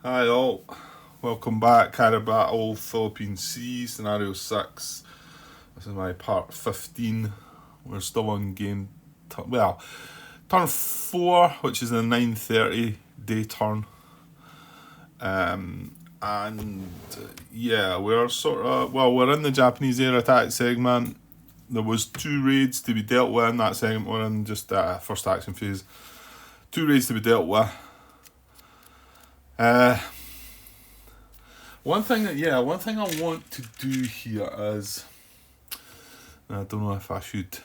Hi all, welcome back. Carrier Battle, Philippine Sea, Scenario 6. This is my part 15. We're still on turn 4, which is a 9:30 day turn. And we're in the Japanese air attack segment. There was 2 raids to be dealt with in that segment. We're in just first action phase. 2 raids to be dealt with. One thing I want to do here is, I don't know if I should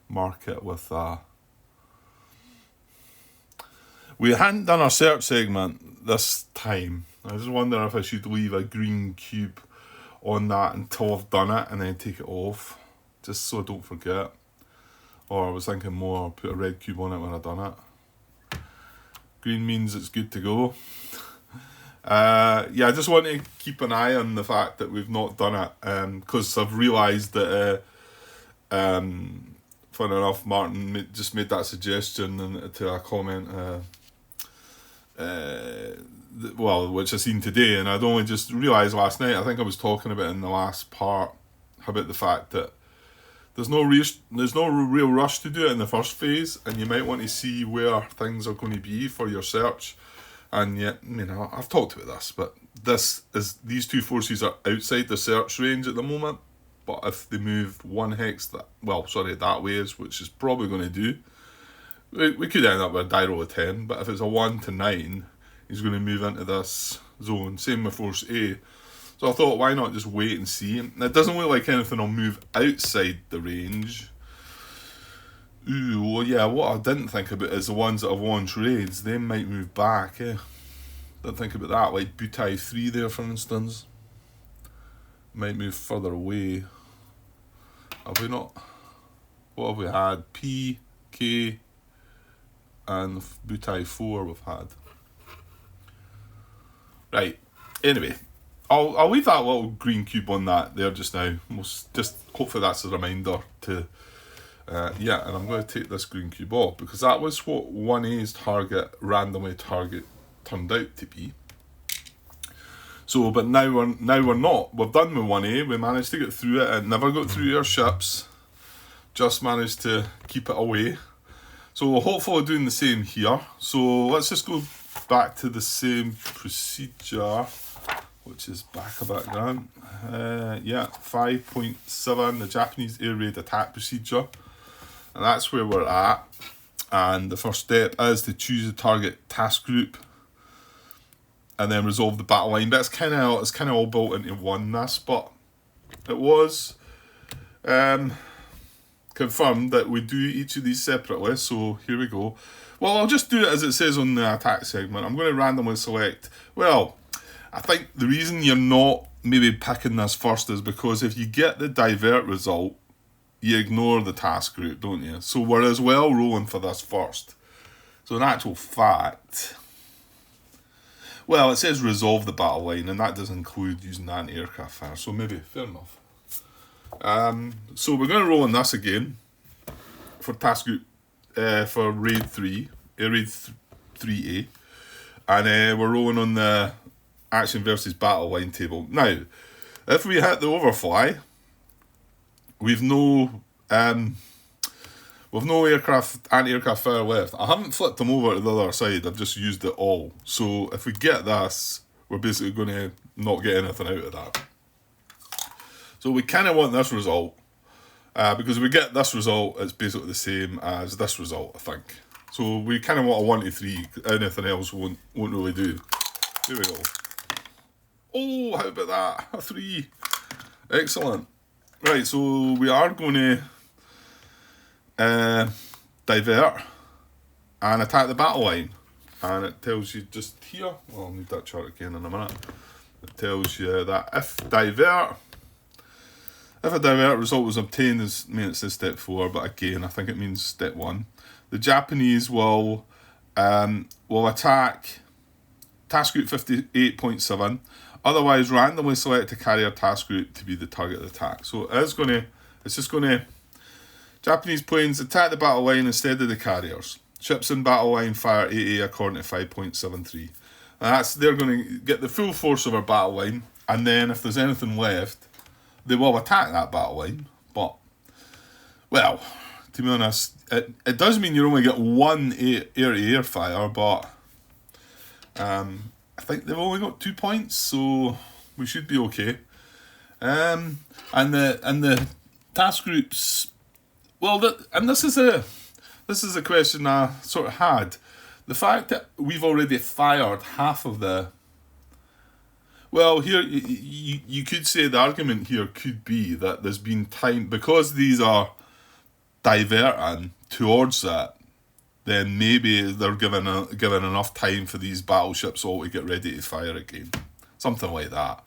mark it with we hadn't done our search segment this time. I just wonder if I should leave a green cube on that until I've done it and then take it off, just so I don't forget. Or I was thinking more, put a red cube on it when I've done it. Green means it's good to go. I just want to keep an eye on the fact that we've not done it, because I've realised that, funny enough, Martin just made that suggestion to a comment, which I seen today, and I'd only just realised last night. I think I was talking about in the last part about the fact that there's no real rush to do it in the first phase, and you might want to see where things are going to be for your search. And yet, I've talked about this, but these 2 forces are outside the search range at the moment. But if they move 1 hex that way, which is probably going to do, we could end up with a die roll of 10. But if it's a 1 to 9, he's going to move into this zone. Same with Force A. So I thought, why not just wait and see? And it doesn't look like anything will move outside the range. What I didn't think about is the ones that have launched raids. They might move back, Didn't think about that, like Butai 3 there, for instance. Might move further away. Have we not? What have we had? P, K, and Butai 4 we've had. Right, anyway. I'll leave that little green cube on that there just now. Hopefully that's a reminder to... and I'm going to take this green cube off, because that was what 1A's randomly target turned out to be. So, but now we're not. We've done with 1A. We managed to get through it. It never got through our ships. Just managed to keep it away. So hopefully doing the same here. So let's just go back to the same procedure, which is back a bit, Grant. 5.7, the Japanese air raid attack procedure. And that's where we're at. And the first step is to choose a target task group and then resolve the battle line. But it's kind of all built into one, this. But it was confirmed that we do each of these separately. So here we go. Well, I'll just do it as it says on the attack segment. I'm going to randomly select. Well, I think the reason you're not maybe picking this first is because if you get the divert result, you ignore the task group, don't you? So we're as well rolling for this first. So in actual fact, well, it says resolve the battle line, and that does include using anti-aircraft fire. So maybe, fair enough. So we're going to roll on this again for task group, for raid 3, raid 3A. And we're rolling on the action versus battle line table. Now, if we hit the overfly, we've no anti-aircraft fire left. I haven't flipped them over to the other side. I've just used it all. So if we get this, we're basically going to not get anything out of that. So we kind of want this result, because if we get this result, it's basically the same as this result, I think. So we kind of want a 1 to 3. Anything else won't really do. Here we go. Oh, how about that? A 3. Excellent. Right, so we are going to divert and attack the battle line. And it tells you just here, well, I'll need that chart again in a minute. It tells you that if a divert result was obtained, it says step 4, but again, I think it means step 1. The Japanese will attack task group 58.7. Otherwise, randomly select a carrier task group to be the target of the attack. So Japanese planes attack the battle line instead of the carriers. Ships in battle line fire AA according to 5.73. And they're going to get the full force of our battle line, and then if there's anything left, they will attack that battle line. But, well, to be honest, it does mean you only get one air-to-air fire, but I think they've only got 2 points, so we should be okay. And the task groups, well, this is a question I sort of had. The fact that we've already fired half of the... Well, here, you could say the argument here could be that there's been time... Because these are diverting towards that, then maybe they're given enough time for these battleships all to get ready to fire again. Something like that.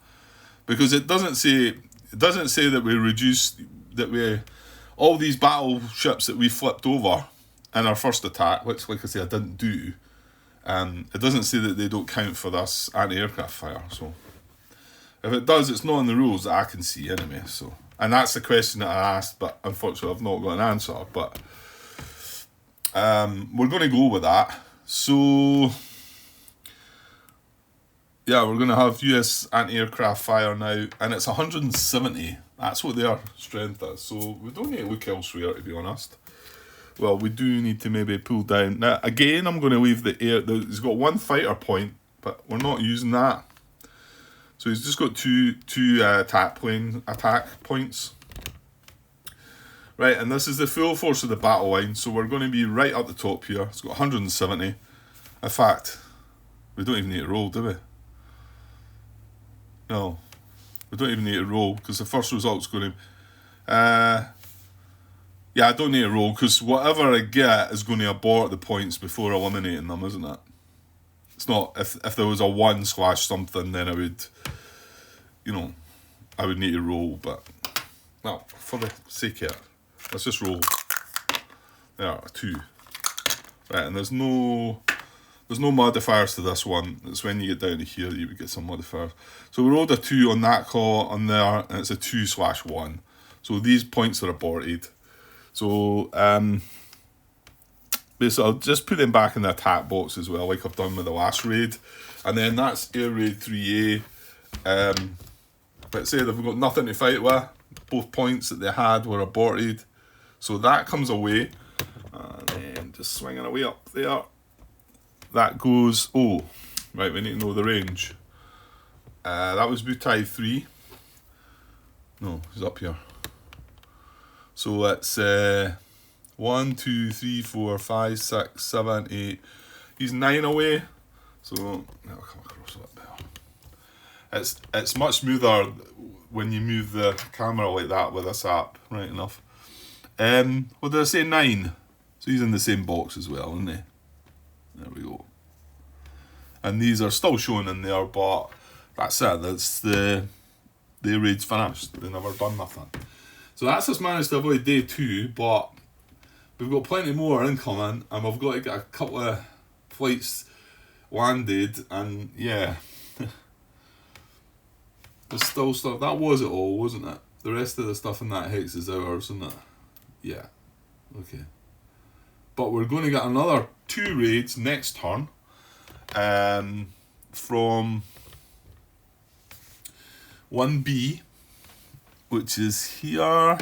Because it doesn't say that we reduced... all these battleships that we flipped over in our first attack, which, like I say, I didn't do, it doesn't say that they don't count for this anti-aircraft fire. So if it does, it's not in the rules that I can see anyway. So, and that's the question that I asked, but unfortunately I've not got an answer. But we're going to go with that. So yeah, we're going to have US anti-aircraft fire now, and it's 170. That's what their strength is. So we don't need to look elsewhere, to be honest. Well, we do need to maybe pull down. Now, again, I'm going to leave the air. He's got 1 fighter point, but we're not using that. So he's just got two attack points. Right, and this is the full force of the battle line. So we're going to be right up the top here. It's got 170. In fact, we don't even need to roll, do we? No. We don't even need to roll, because the first result's going to... yeah, I don't need to roll, because whatever I get is going to abort the points before eliminating them, isn't it? It's not... If there was a 1/something, then I would... I would need to roll, but... Well, for the sake of it, let's just roll. There, a 2. Right, and there's no modifiers to this one. It's when you get down to here you would get some modifiers. So we rolled a 2 on that call on there, and it's a 2/1. So these points are aborted. So basically I'll just put them back in the attack box as well, like I've done with the last raid. And then that's Air Raid 3A. Let's say they've got nothing to fight with. Both points that they had were aborted. So that comes away. And then just swinging away up there. That goes... Oh, right, we need to know the range. That was Butai 3. No, he's up here. So it's 1, 2, 3, 4, 5, 6, 7, 8. He's 9 away. So I'll come across a bit better. It's much smoother when you move the camera like that with this app, right enough. What did I say? 9. So he's in the same box as well, isn't he? There we go. And these are still shown in there, but that's it. That's the raid's finished. They've never done nothing. So that's us managed to avoid day 2, but we've got plenty more incoming, and we've got to get a couple of flights landed, and yeah. There's still stuff. That was it all, wasn't it? The rest of the stuff in that hex is ours, isn't it? Yeah. Okay. But we're going to get another 2 raids next turn. From 1B, which is here.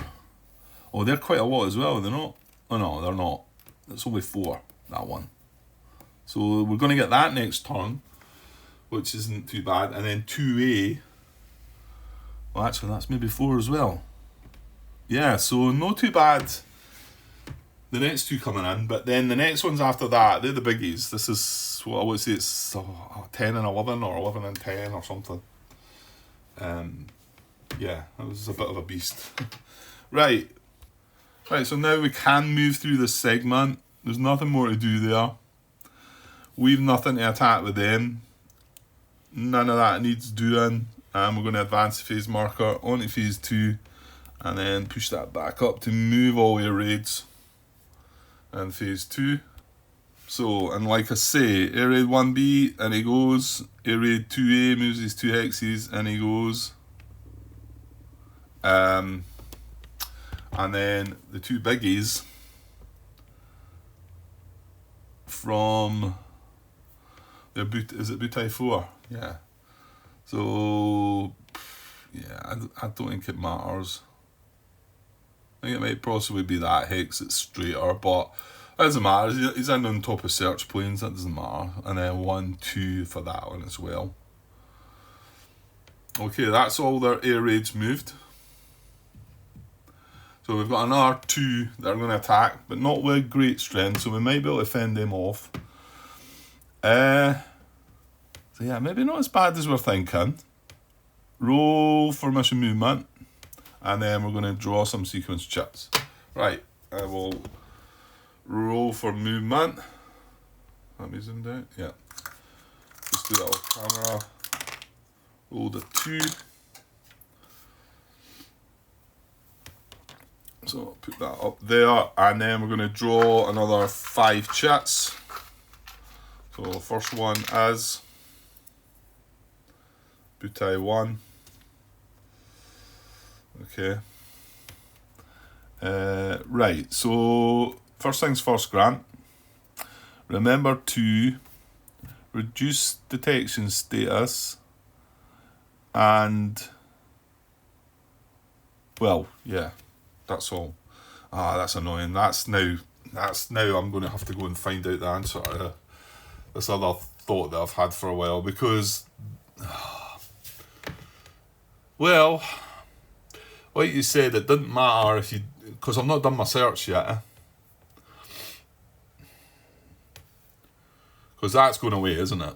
Oh, they're quite a lot as well, are they not? Oh no, they're not. It's only 4, that one. So we're going to get that next turn, which isn't too bad. And then 2A. Well, actually, that's maybe 4 as well. Yeah, so not too bad. The next 2 coming in, but then the next ones after that, they're the biggies. This is what I would say, it's 10 and 11 or 11 and 10 or something. Yeah, that was a bit of a beast. Right, so now we can move through this segment. There's nothing more to do there. We've nothing to attack with them. None of that needs doing. We're going to advance the phase marker onto phase 2 and then push that back up to move all your raids. And phase 2. So, and like I say, Air Raid 1B, and he goes. Air Raid 2A moves his 2 hexes, and he goes. And then the 2 biggies from Is it Butai 4? Yeah. So, yeah, I don't think it matters. I think it might possibly be that hex that's straighter, but it doesn't matter. He's in on top of search planes, that doesn't matter. And then 1, 2 for that one as well. Okay, that's all their air raids moved. So we've got another 2 that are going to attack, but not with great strength, so we might be able to fend them off. So yeah, maybe not as bad as we're thinking. Roll for mission movement, and then we're going to draw some sequence chips. Right, I will roll for movement. Let me zoom down. Yeah. Just do that with camera. Roll the 2. So I'll put that up there, and then we're going to draw another 5 chits. So first one is Butai 1. Okay. Right, so first things first, Grant. Remember to reduce detection status and, well, yeah, that's all. That's annoying. That's now I'm going to have to go and find out the answer to this other thought that I've had for a while, because, well, like you said, it didn't matter if you, because I've not done my search yet. Because that's going away, isn't it?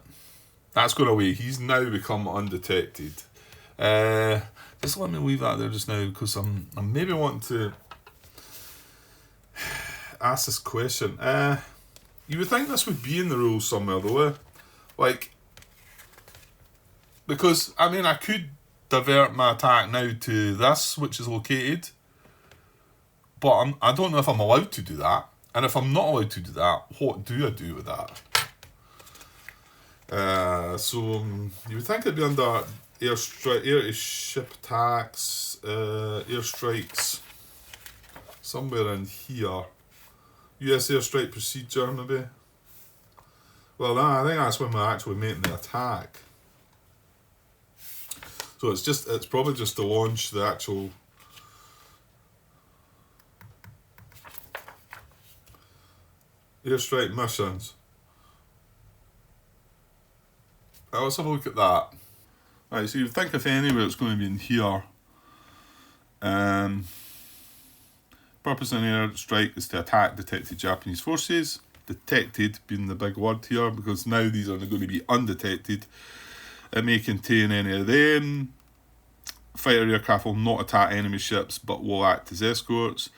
That's going away. He's now become undetected. Just let me leave that there just now, because I'm maybe wanting to ask this question. You would think this would be in the rules somewhere, though. Like, because, I mean, I could divert my attack now to this, which is located, but I don't know if I'm allowed to do that. And if I'm not allowed to do that, what do I do with that? So you would think it'd be under air to ship attacks, airstrikes, somewhere in here. US airstrike procedure, maybe. Well, I think that's when we're actually making the attack. So it's probably just to launch the actual airstrike missions. Let's have a look at that. Right, so you think if anywhere it's going to be in here. Purpose of an airstrike is to attack detected Japanese forces. Detected being the big word here, because now these are going to be undetected. It may contain any of them. Fighter aircraft will not attack enemy ships, but will act as escorts.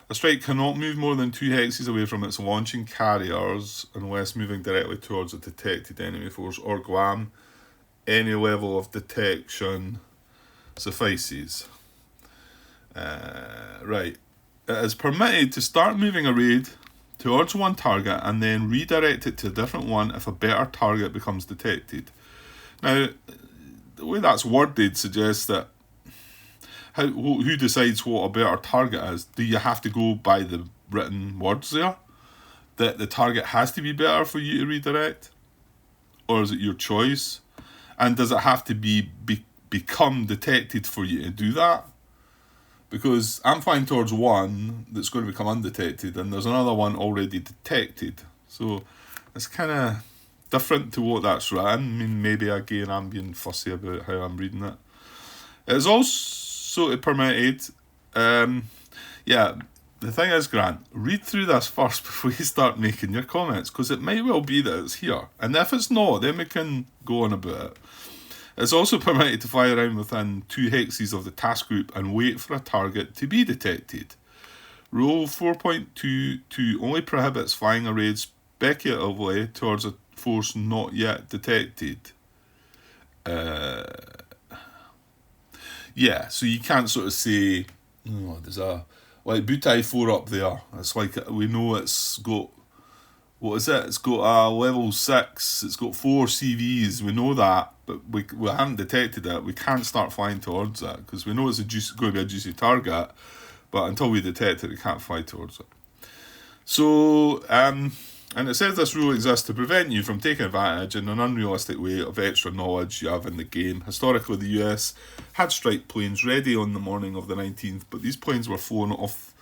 A strike cannot move more than 2 hexes away from its launching carriers unless moving directly towards a detected enemy force or Guam. Any level of detection suffices. Right. It is permitted to start moving a raid towards one target and then redirect it to a different one if a better target becomes detected. Now, the way that's worded suggests that who decides what a better target is? Do you have to go by the written words there? That the target has to be better for you to redirect? Or is it your choice? And does it have to become detected for you to do that? Because I'm flying towards one that's going to become undetected, and there's another one already detected. So it's kind of different to what that's written. I mean, maybe again I'm being fussy about how I'm reading it. It's also permitted. The thing is, Grant, read through this first before you start making your comments, because it might well be that it's here. And if it's not, then we can go on about it. It's also permitted to fly around within 2 hexes of the task group and wait for a target to be detected. Rule 4.22 only prohibits flying a raid speculatively towards a force not yet detected. So you can't sort of say, there's a, like Butai 4 up there. It's like, we know it's got, what is it? It's got a level 6, it's got 4 CVs, we know that, but we haven't detected it. We can't start flying towards it, because we know it's going to be a juicy target, but until we detect it, we can't fly towards it. So, And it says this rule exists to prevent you from taking advantage in an unrealistic way of extra knowledge you have in the game. Historically, the US had strike planes ready on the morning of the 19th, but these planes were flown off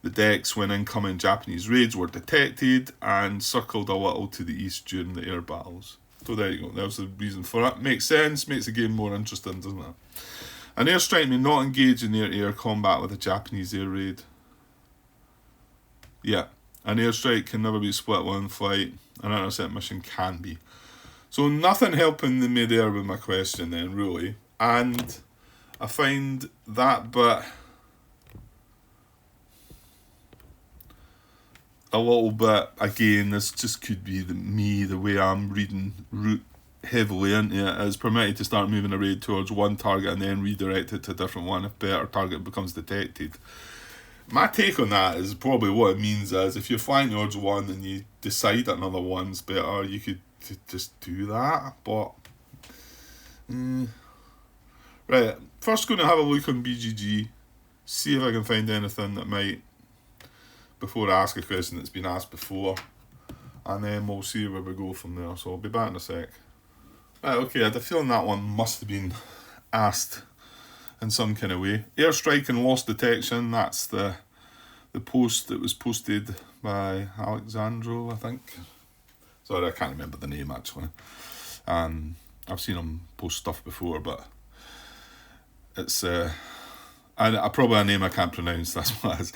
the decks when incoming Japanese raids were detected and circled a little to the east during the air battles. So there you go, there's the reason for it. Makes sense, makes the game more interesting, doesn't it? An airstrike may not engage in air-to-air combat with a Japanese air raid. Yeah, an airstrike can never be split one flight. An intercept mission can be. So nothing helping me there with my question then, really. And I find that bit a little bit, again, this just could be the way I'm reading heavily into it, is permitted to start moving a raid towards one target and then redirect it to a different one if better target becomes detected. My take on that is probably what it means is if you're flying towards one and you decide that another one's better, you could just do that, but right, first going to have a look on BGG, see if I can find anything that might, before I ask a question that's been asked before, and then we'll see where we go from there. So I'll be back in a sec. Right, okay, I had a feeling that one must have been asked in some kind of way. Airstrike and loss detection, that's the post that was posted by Alexandro, I think. Sorry, I can't remember the name actually. I've seen him post stuff before, but it's probably a name I can't pronounce, that's what it is.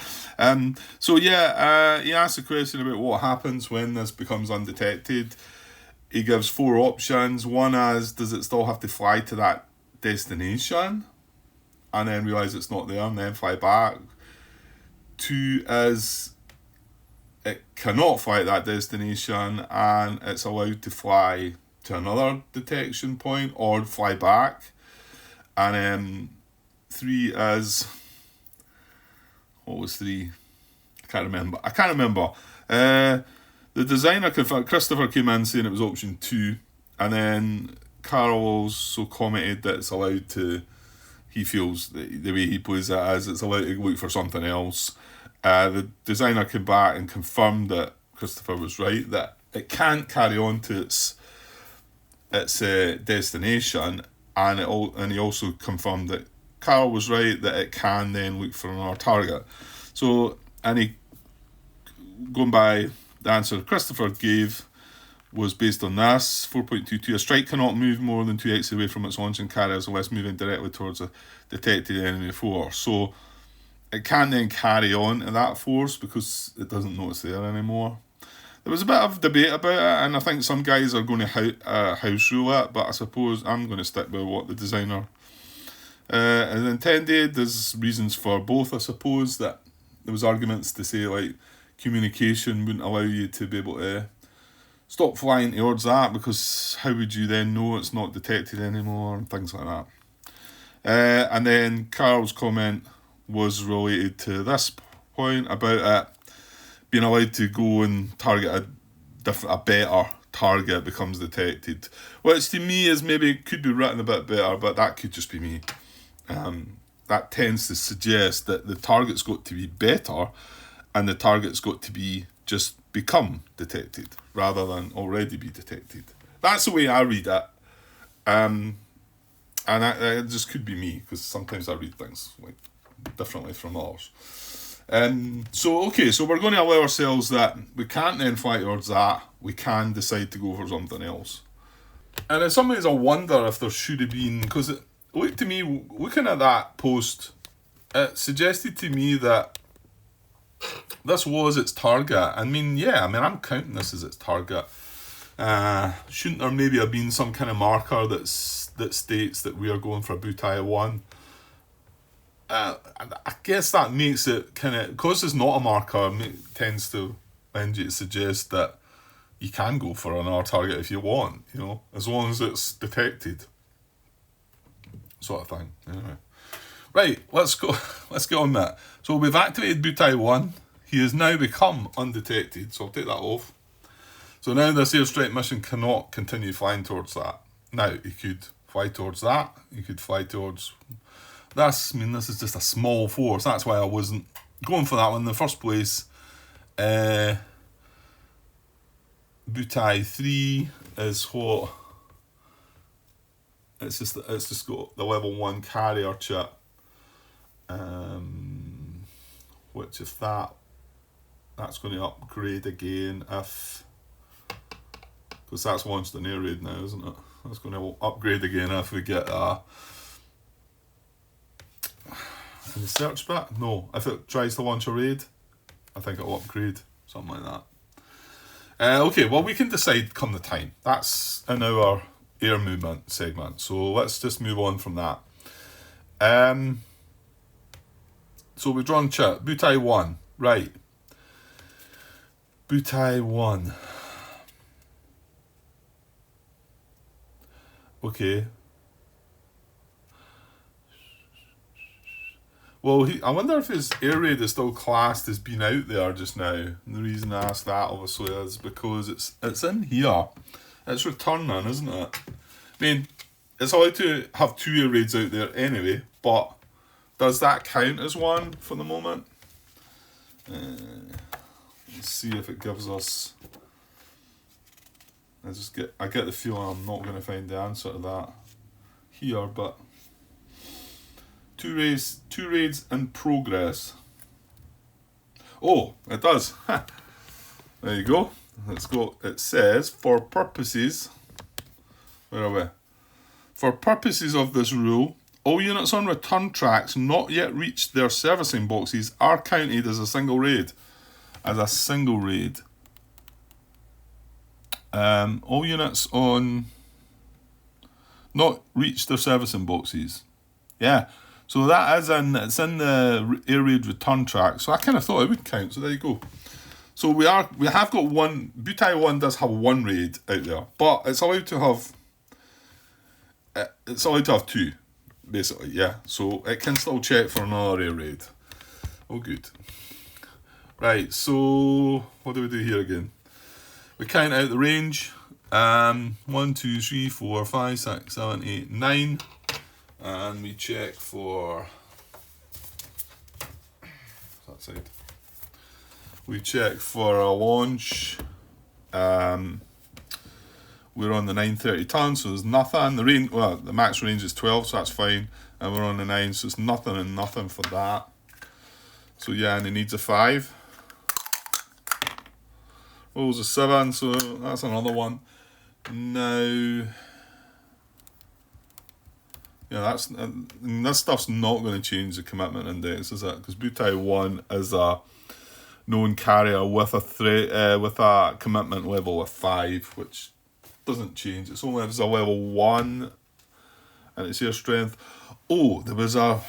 So yeah, he asked a question about what happens when this becomes undetected. He gives 4 options. One is, does it still have to fly to that destination and then realise it's not there and then fly back? 2 is, it cannot fly at that destination and it's allowed to fly to another detection point or fly back. And 3 is, what was 3? I can't remember. The designer, Christopher, came in saying it was option 2, and then Carl also commented that it's allowed to, he feels the way he plays it as it's allowed to look for something else. The designer came back and confirmed that Christopher was right, that it can't carry on to its destination, and he also confirmed that Carl was right, that it can then look for another target. So, going by the answer Christopher gave was based on this, 4.22, a strike cannot move more than 2x away from its launching carriers unless moving directly towards a detected enemy force. So it can then carry on to that force because it doesn't know it's there anymore. There was a bit of debate about it, and I think some guys are going to house rule it, but I suppose I'm going to stick with what the designer is intended. There's reasons for both, I suppose, that there was arguments to say like communication wouldn't allow you to be able to stop flying towards that because how would you then know it's not detected anymore and things like that. And then Carl's comment was related to this point about it being allowed to go and target a better target becomes detected, which to me is maybe could be written a bit better, but that could just be me. That tends to suggest that the target's got to be better and the target's got to be just become detected rather than already be detected. That's the way I read it. And it just could be me because sometimes I read things like differently from others. So we're going to allow ourselves that we can't then fly towards that. We can decide to go for something else. And in some ways I wonder if there should have been, because it looked to me, looking at that post, it suggested to me that this was its target. I'm counting this as its target. Shouldn't there maybe have been some kind of marker that states that we are going for Butai 1? I guess that makes it kind of, because it's not a marker, tends to lend you to suggest that you can go for another target if you want, as long as it's detected, sort of thing. Anyway. Right, let's get on that. So we've activated Butai 1. He has now become undetected, so I'll take that off. So now this airstrike mission cannot continue flying towards that. Now, he could fly towards that. He could fly towards this. This is just a small force. That's why I wasn't going for that one in the first place. Butai 3 is what? It's just got the level 1 carrier chip. Which if that's going to upgrade again if, because that's launched an air raid now, isn't it? That's going to upgrade again if we get in the search bit. No, if it tries to launch a raid, I think it'll upgrade, something like that. Okay, well, we can decide come the time. That's in our air movement segment, so let's just move on from that. So we've drawn chip. Butai 1. Right. Butai 1. Okay. Well, I wonder if his air raid is still classed as being out there just now. And the reason I ask that, obviously, is because it's in here. It's returning, isn't it? I mean, it's allowed to have 2 air raids out there anyway, but does that count as one for the moment? Let's see if it gives us. I get the feeling I'm not going to find the answer to that here, but 2 raids in progress. Oh, it does. There you go. Let's go. It says for purposes. Where are we? For purposes of this rule, all units on return tracks not yet reached their servicing boxes are counted as a single raid. All units on not reached their servicing boxes. Yeah. So it's in the air raid return track. So I kind of thought it would count. So there you go. So we have got one. Butai 1 does have 1 raid out there, but it's allowed to have. It's allowed to have 2. Basically, yeah. So it can still check for another air raid. Oh, good. Right, so what do we do here again? We count out the range. 1, 2, 3, 4, 5, 6, 7, 8, 9. And we check for that side. We check for a launch. We're on the 930 ton, so there's nothing. The max range is 12, so that's fine. And we're on the 9, so it's nothing and nothing for that. So yeah, and it needs a 5. Rolls a 7, so that's another one. Now, yeah, this stuff's not going to change the commitment index, is it? Because Butai 1 is a known carrier with a commitment level of 5, which doesn't change. It's only if it's a level 1 and it's air strength. Oh, there was a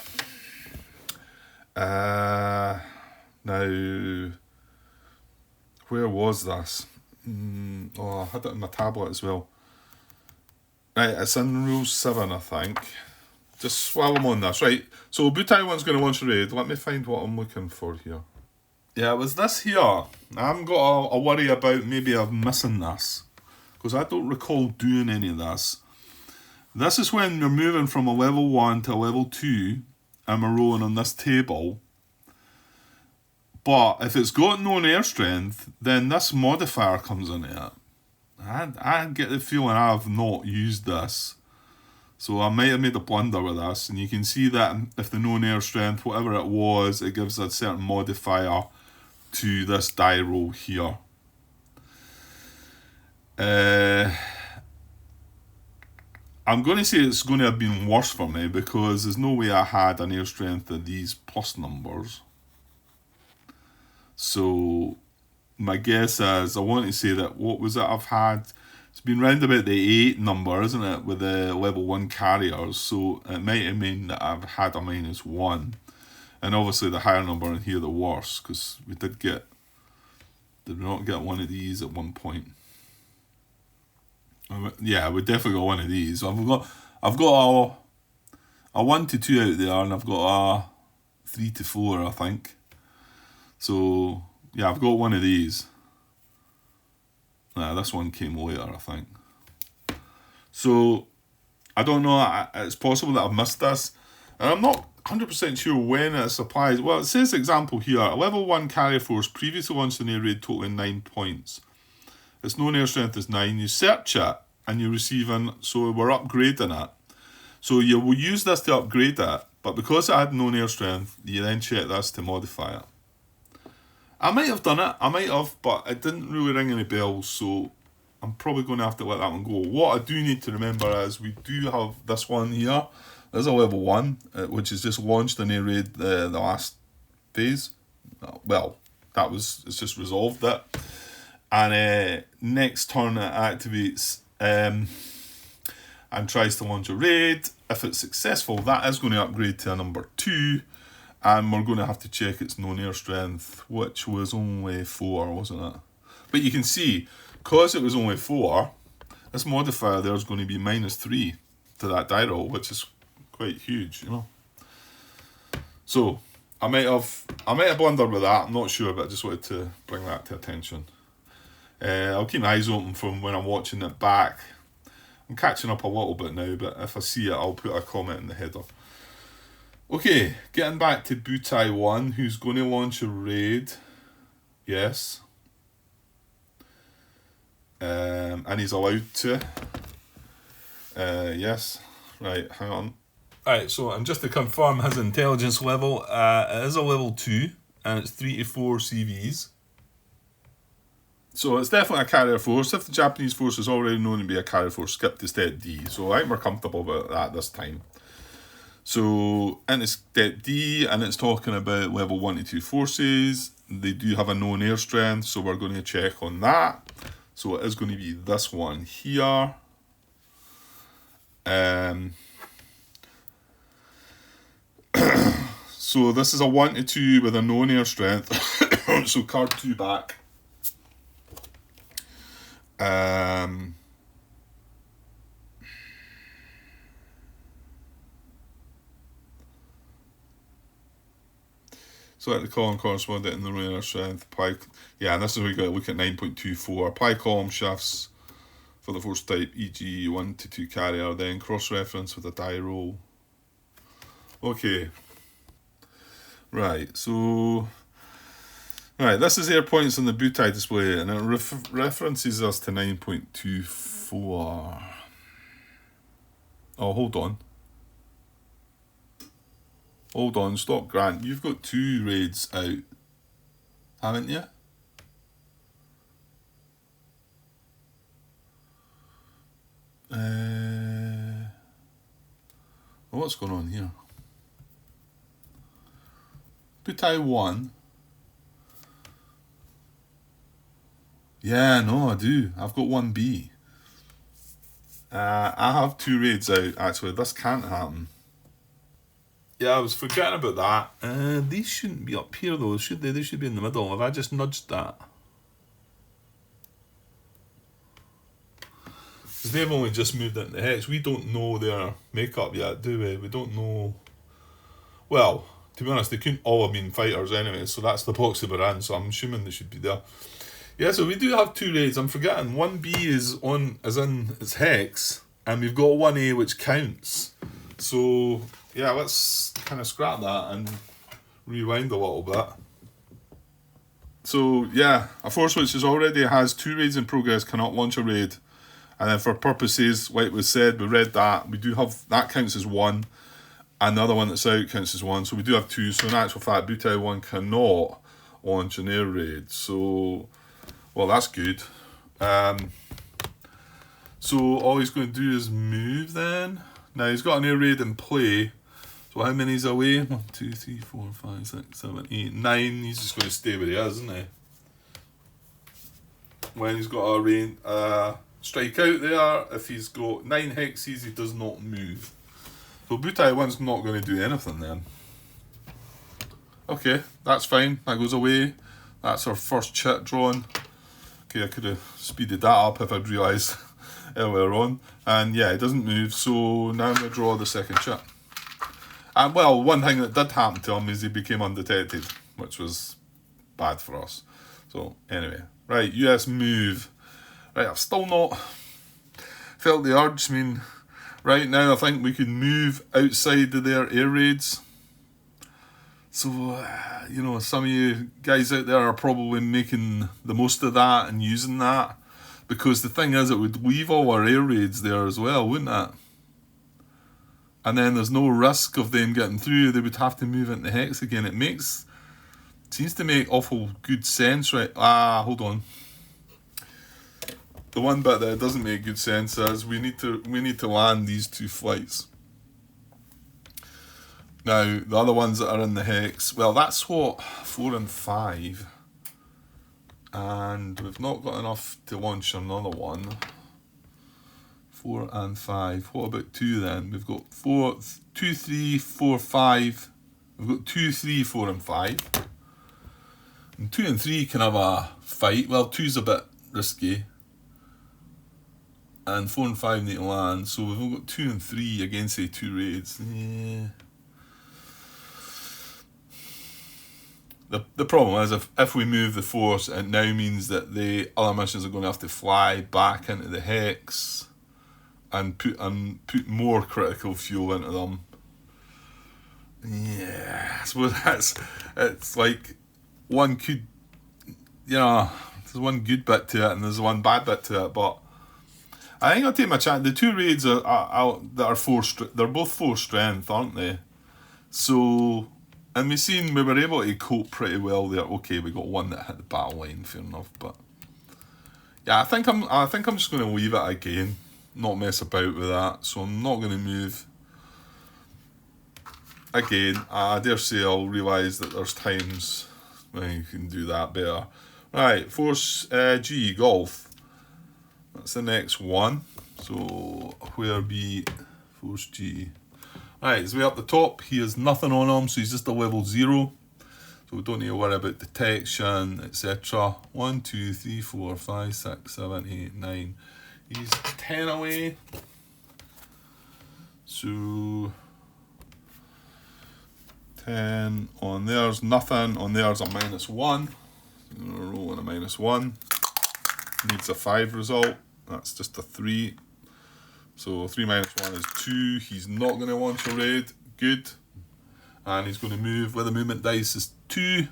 now where was this? I had it in my tablet as well. Right, it's in rule 7, I think. Just while I'm on this, right. So Butai 1's going to launch a raid. Let me find what I'm looking for here. Yeah, it was this here. I haven't got a worry about maybe I'm missing this, because I don't recall doing any of this. This is when you're moving from a level 1 to a level 2 and we're rolling on this table. But if it's got known air strength, then this modifier comes into it. I get the feeling I've not used this. So I might have made a blunder with this. And you can see that if the known air strength, whatever it was, it gives a certain modifier to this die roll here. I'm going to say it's going to have been worse for me because there's no way I had an air strength of these plus numbers. So my guess is, I want to say that what was it I've had? It's been round about the 8 number, isn't it, with the level 1 carriers. So it might have meant that I've had a -1. And obviously the higher number in here, the worse, because we did not get one of these at one point. Yeah, we definitely got one of these. So I've got a 1 to 2 out there, and I've got a 3 to 4, I think. So yeah, I've got one of these. This one came later, I think. So I don't know. It's possible that I've missed this, and I'm not 100% sure when it applies. Well, it says example here: a level 1 carrier force previously launched an air raid totaling 9 points Its known air strength is 9. You search it and you're receiving, so we're upgrading it. So you will use this to upgrade it, but because it had known air strength, you then check this to modify it. I might have done it, but it didn't really ring any bells, so I'm probably going to have to let that one go. What I do need to remember is we do have this one here. There's a level 1, which is just launched in air raid the last phase. Well, it's just resolved it. And next turn it activates and tries to launch a raid. If it's successful, that is going to upgrade to a number 2. And we're going to have to check its known air strength, which was only 4, wasn't it? But you can see, because it was only 4, this modifier there is going to be -3 to that die roll, which is quite huge, you know. So I might have blundered with that. I'm not sure, but I just wanted to bring that to attention. I'll keep my eyes open from when I'm watching it back. I'm catching up a little bit now, but if I see it, I'll put a comment in the header. Okay, getting back to Butai 1, who's going to launch a raid. Yes. And he's allowed to. Yes. Right, hang on. Alright, so and just to confirm his intelligence level, it is a level 2, and it's 3 to 4 CVs. So it's definitely a carrier force. If the Japanese force is already known to be a carrier force, skip to step D. So I think we're comfortable about that this time. So into step D, and it's talking about level 1 to 2 forces. They do have a known air strength, so we're going to check on that. So it is going to be this one here. So this is a 1 to 2 with a known air strength. So card 2 back. Select the column corresponding in the known air strength. Apply, yeah, and this is where you got to look at 9.24. Apply column shifts for the force type, e.g. 1 to 2 carrier, then cross-reference with a die roll. Okay. Right, so... Right, this is air points on the Butai display, and it references us to 9.24. Oh, hold on. Hold on, stop, Grant. You've got 2 raids out, haven't you? What's going on here? Butai 1. Yeah, no, I do. I've got 1B. I have 2 raids out, actually. This can't happen. Yeah, I was forgetting about that. These shouldn't be up here, though, should they? They should be in the middle. Have I just nudged that? Because they've only just moved into the hex. We don't know their makeup yet, do we? We don't know... Well, to be honest, they couldn't all have been fighters anyway, so that's the box they were in, so I'm assuming they should be there. Yeah, so we do have 2 raids. I'm forgetting 1B is in its hex, and we've got 1A which counts. So yeah, let's kind of scrap that and rewind a little bit. So yeah, a force which already has 2 raids in progress cannot launch a raid. And then for purposes, like we said, we read that, we do have, that counts as 1, and the other one that's out counts as 1, so we do have 2, so in actual fact, Butai 1 cannot launch an air raid, so, well, that's good. So all he's going to do is move then. Now he's got an air raid in play, so how many's away? 1, 2, 3, 4, 5, 6, 7, 8, 9, he's just going to stay where he is, isn't he? When he's got a rain, strike out there, if he's got 9 hexes, he does not move. So Butai 1's not going to do anything then. Okay, that's fine, that goes away. That's our first chit drawn. Okay, I could have speeded that up if I'd realised earlier on. And yeah, it doesn't move, so now I'm going to draw the second chit. And well, one thing that did happen to him is he became undetected, which was bad for us. So anyway, right, US move. Right, I've still not felt the urge. I mean, right now I think we can move outside of their air raids. So, you know, some of you guys out there are probably making the most of that and using that. Because the thing is, it would leave all our air raids there as well, wouldn't it? And then there's no risk of them getting through. They would have to move into hex again. Seems to make awful good sense, right? Hold on. The one bit that doesn't make good sense is we need to land these 2 flights. Now, the other ones that are in the hex, well, that's what 4 and 5. And we've not got enough to launch another one. 4 and 5. What about 2 then? We've got 2, 3, 4, 5. We've got 2, 3, 4 and 5. And 2 and 3 can have a fight. Well, 2's a bit risky. And 4 and 5 need to land. So we've got 2 and 3 against, say, 2 raids. Yeah. The problem is if we move the force, it now means that the other missions are going to have to fly back into the hex and put more critical fuel into them. Yeah, I suppose it's like one could, there's one good bit to it and there's one bad bit to it, but I think I'll take my chance. The 2 raids that are 4, they're both 4 strength, aren't they? So, and we were able to cope pretty well there. Okay, we got one that hit the battle line, fair enough, but yeah, I think I'm just going to leave it again, not mess about with that. So I'm not going to move. Again, I dare say I'll realise that there's times when you can do that better. Right, Force G, Golf. That's the next one. So where be Force G? Right, he's way up the top. He has nothing on him, so he's just a level 0. So we don't need to worry about detection, etc. 1, 2, 3, 4, 5, 6, 7, 8, 9. He's 10 away. So 10 on there's nothing. On there's a -1. Rolling a -1. Needs a 5 result. That's just a 3. So 3 minus 1 is 2. He's not going to launch a raid. Good. And he's going to move. Where the movement dice is 2.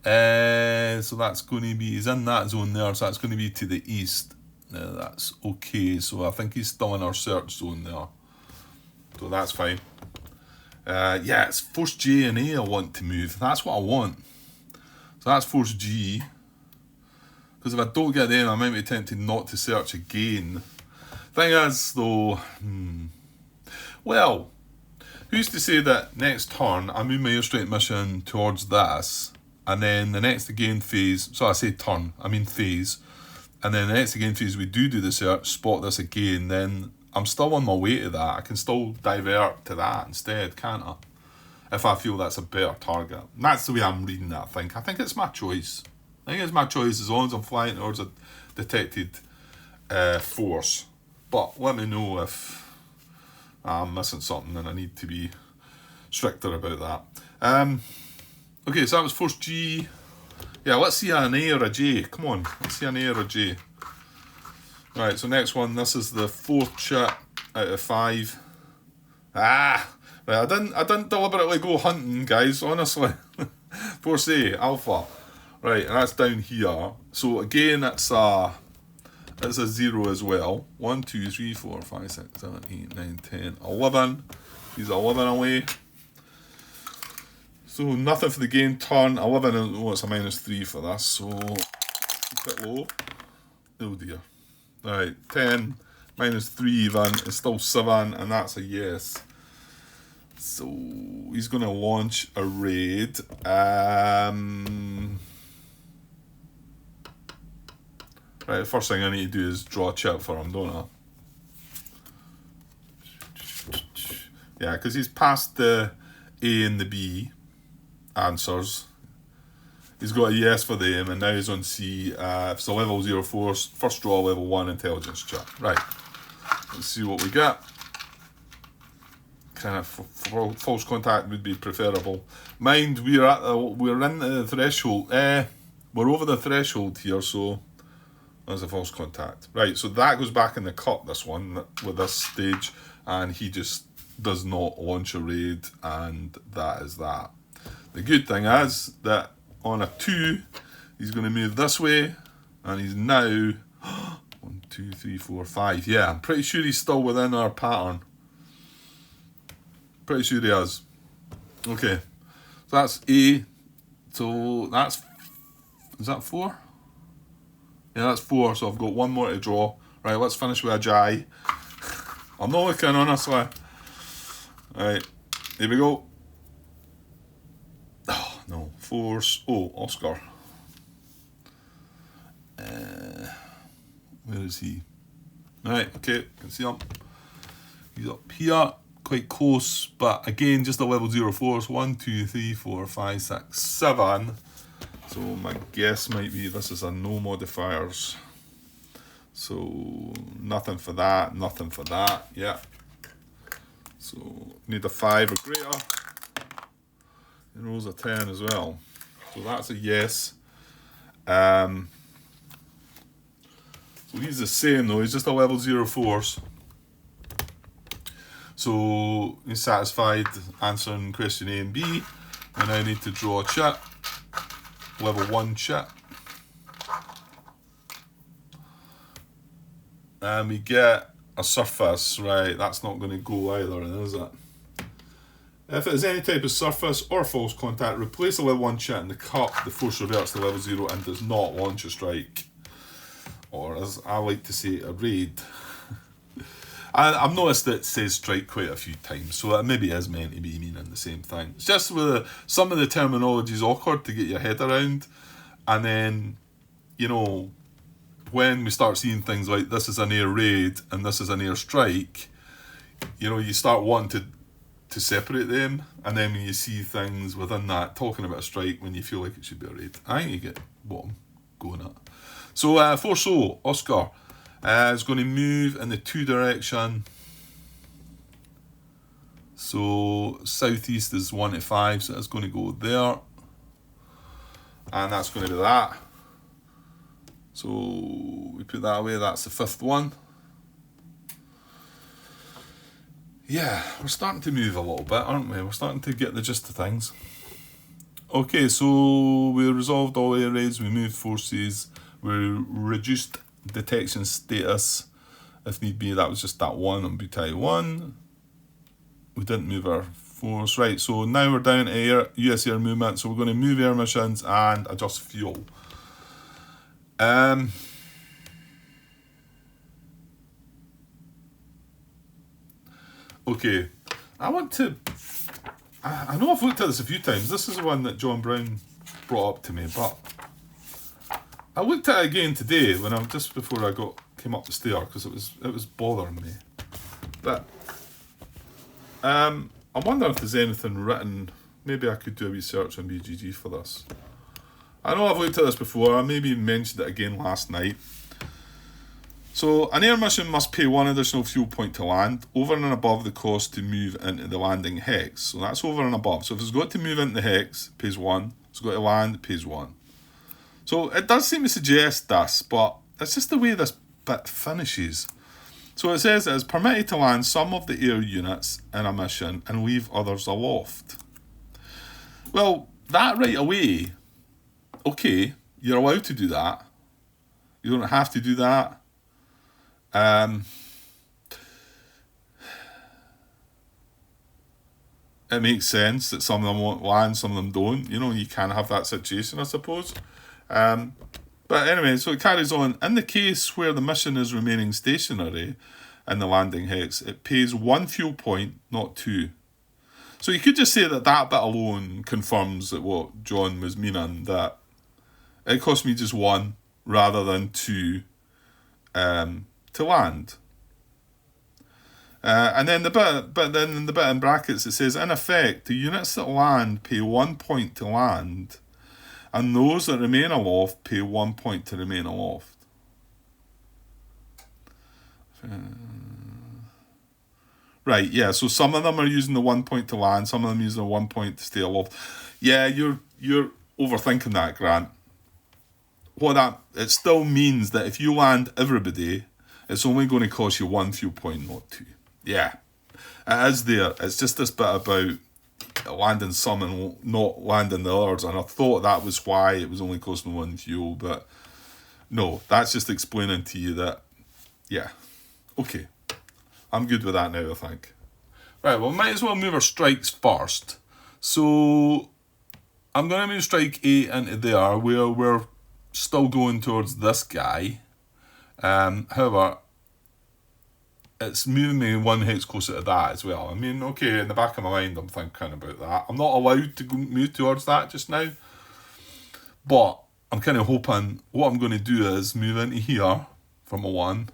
So that's going to be, he's in that zone there, so that's going to be to the east. That's okay. So I think he's still in our search zone there. So that's fine. Yeah, it's Force J and A I want to move. That's what I want. So that's Force G. Because if I don't get them, I might be tempted not to search again. Thing is, though, well, who's to say that next turn I move my airstrike mission towards this, and then the next again phase, so I say turn, I mean phase, and then the next again phase we do the search, spot this again, then I'm still on my way to that. I can still divert to that instead, can't I? If I feel that's a better target. And that's the way I'm reading that, I think. I think it's my choice. I think it's my choice as long as I'm flying towards a detected force. But let me know if I'm missing something and I need to be stricter about that. Okay, so that was Force G. Yeah, let's see an A or a J. Come on, let's see an A or a J. Right, so next one, this is the 4th ship out of 5. Right, I didn't deliberately go hunting, guys, honestly. Force A, Alpha. Right, and that's down here. So again, it's a 0 as well. 1, 2, 3, 4, 5, 6, 7, 8, 9, 10, 11. He's 11 away. So nothing for the game turn. 11, oh, it's a -3 for this. So keep it low. Oh dear. Right, 10 -3 even. It's still 7, and that's a yes. So he's going to launch a raid. Right, the first thing I need to do is draw a chip for him, don't I? Yeah, because he's passed the A and the B answers. He's got a yes for them, and now he's on C. If it's a level 0 force, first draw level 1 intelligence chip. Right, let's see what we get. Kind of false contact would be preferable. Mind, we're in the threshold. We're over the threshold here, so there's a false contact. Right, so that goes back in the cut, this one, with this stage, and he just does not launch a raid, and that is that. The good thing is that on a 2, he's going to move this way, and he's now 1, 2, 3, 4, 5. Yeah, I'm pretty sure he's still within our pattern. Pretty sure he is. Okay, so that's A. So that's, is that 4? Yeah, that's 4. So I've got one more to draw. Right, let's finish with a J. I'm not looking, honestly. Right, here we go. Oh, no. 4. Oh, Oscar. Where is he? Right, okay, can see him. He's up here, quite close, but again, just a level 04. So 1, 2, 3, 4, 5, 6, 7. So my guess might be this is a no modifiers. So nothing for that, nothing for that. Yeah. So need a 5 or greater. And rolls a 10 as well. So that's a yes. So he's the same though, he's just a level 04s. So he's satisfied answering question A and B. And I need to draw a chit. Level 1 chit. And we get a surface, right? That's not going to go either, is it? If it is any type of surface or false contact, replace the level 1 chit in the cup. The force reverts to level 0 and does not launch a strike. Or as I like to say, a raid. I've noticed that it says strike quite a few times, so it maybe is meant to be meaning the same thing. It's just with some of the terminology is awkward to get your head around, and then, you know, when we start seeing things like this is an air raid and this is an air strike, you know, you start wanting to separate them, and then when you see things within that talking about a strike when you feel like it should be a raid, I think you get what I'm going at. So Force O, Oscar, is going to move in the 2 direction. So southeast is 1 to 5, so it's going to go there. And that's going to be that. So we put that away, that's the 5th one. Yeah, we're starting to move a little bit, aren't we? We're starting to get the gist of things. Okay, so we resolved all air raids, we moved forces, we reduced detection status if need be. That was just that one on Butai 1. We didn't move our force. Right, so now we're down to US air movement, so we're going to move air missions and adjust fuel. Okay, I know I've looked at this a few times. This is the one that John Brown brought up to me, but I looked at it again today when just before I came up the stair because it was bothering me. But I wonder if there's anything written. Maybe I could do a research on BGG for this. I know I've looked at this before. I maybe mentioned it again last night. So an air mission must pay 1 additional fuel point to land over and above the cost to move into the landing hex. So that's over and above. So if it's got to move into the hex, it pays 1. If it's got to land, it pays 1. So it does seem to suggest this, but it's just the way this bit finishes. So it says it is permitted to land some of the air units in a mission and leave others aloft. Well, that right away, okay, you're allowed to do that. You don't have to do that. It makes sense that some of them won't land, some of them don't. You know, you can have that situation, I suppose. But anyway, so it carries on. In the case where the mission is remaining stationary in the landing hex, it pays 1 fuel point, not 2. So you could just say that bit alone confirms that what John was meaning, that it cost me just 1 rather than 2 to land. And then then in the bit in brackets it says, in effect, the units that land pay 1 point to land, and those that remain aloft pay 1 point to remain aloft. Right, yeah, so some of them are using the 1 point to land, some of them using the 1 point to stay aloft. Yeah, you're overthinking that, Grant. It still means that if you land everybody, it's only going to cost you 1 fuel point, not 2. Yeah, it is there. It's just this bit about landing some and not landing the others, and I thought that was why it was only costing 1 fuel, but no, that's just explaining to you that Yeah. Okay. I'm good with that now, I think. Right, well, might as well move our strikes first. So, I'm going to move strike 8 into there, where we're still going towards this guy. However, it's moving me one hex closer to that as well. I mean, okay, in the back of my mind, I'm thinking about that. I'm not allowed to move towards that just now. But I'm kind of hoping what I'm going to do is move into here from a 1.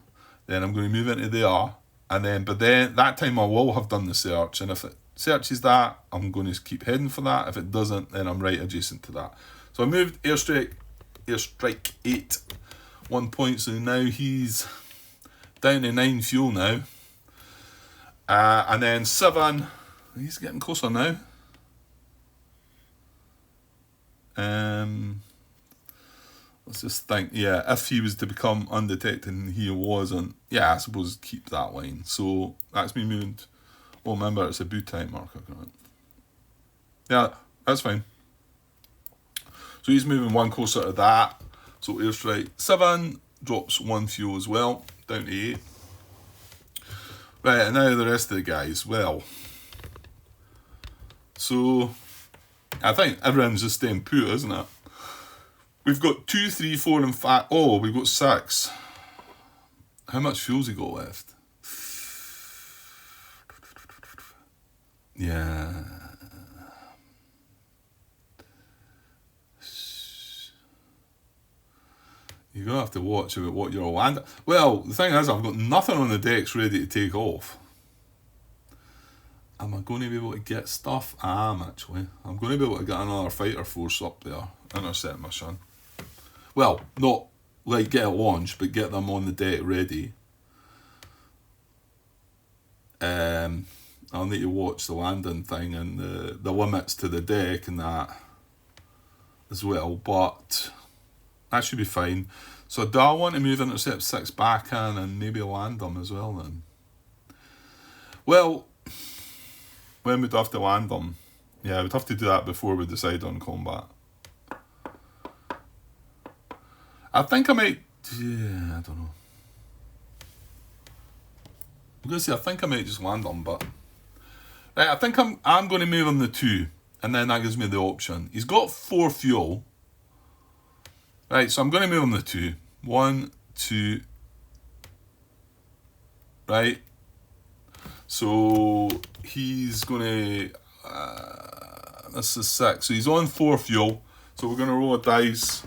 Then I'm going to move into there. And then, but then that time I will have done the search. And if it searches that, I'm going to keep heading for that. If it doesn't, then I'm right adjacent to that. So I moved airstrike 8 1 point. So now he's down to 9 fuel now. And then 7, he's getting closer now. Let's just think, yeah, if he was to become undetected and he wasn't, yeah, I suppose keep that line. So that's me moving. Oh, remember, it's a boot type marker. Yeah, that's fine. So he's moving 1 closer to that. So airstrike 7 drops 1 fuel as well, down to 8. Right, and now the rest of the guys. Well, so I think everyone's just staying put, isn't it? We've got 2, 3, 4, and 5. Oh, we've got 6. How much fuel's he got left? Yeah. You're going to have to watch about what you're landing. Well, the thing is, I've got nothing on the decks ready to take off. Am I going to be able to get stuff? I am, actually. I'm going to be able to get another fighter force up there. Intercept mission. Well, not like get a launch, but get them on the deck ready. I'll need to watch the landing thing and the limits to the deck and that as well, but that should be fine. So do I want to move intercept 6 back in and maybe land them as well then? Well, when would I have to land them? Yeah, we'd have to do that before we decide on combat. I think I might, yeah, I don't know. I'm going to say I think I might just land them, but right, I think I'm going to move him the 2, and then that gives me the option. He's got 4 fuel. Right, so I'm going to move him the 2. 1, 2. Right. So he's going to. This is 6. So he's on 4 fuel. So we're going to roll a dice.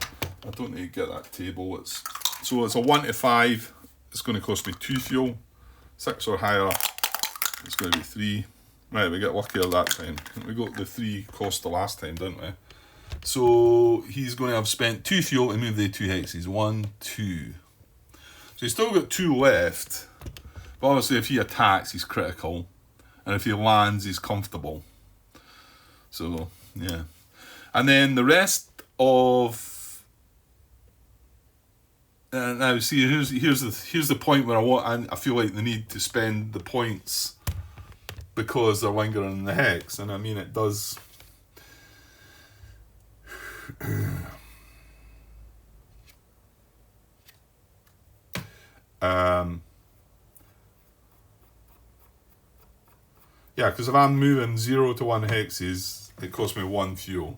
I don't need to get that table. So it's a 1 to 5. It's going to cost me 2 fuel. 6 or higher. It's going to be 3. Right, we get luckier that time. We got the 3 cost the last time, didn't we? So he's going to have spent 2 fuel to move the 2 hexes. 1, 2. So he's still got 2 left. But obviously if he attacks, he's critical. And if he lands, he's comfortable. So, yeah. And then the rest of... now, see, here's the point where I feel like they need to spend the points because they're lingering in the hex. And I mean, it does... yeah, because if I'm moving 0 to 1 hexes, it costs me 1 fuel.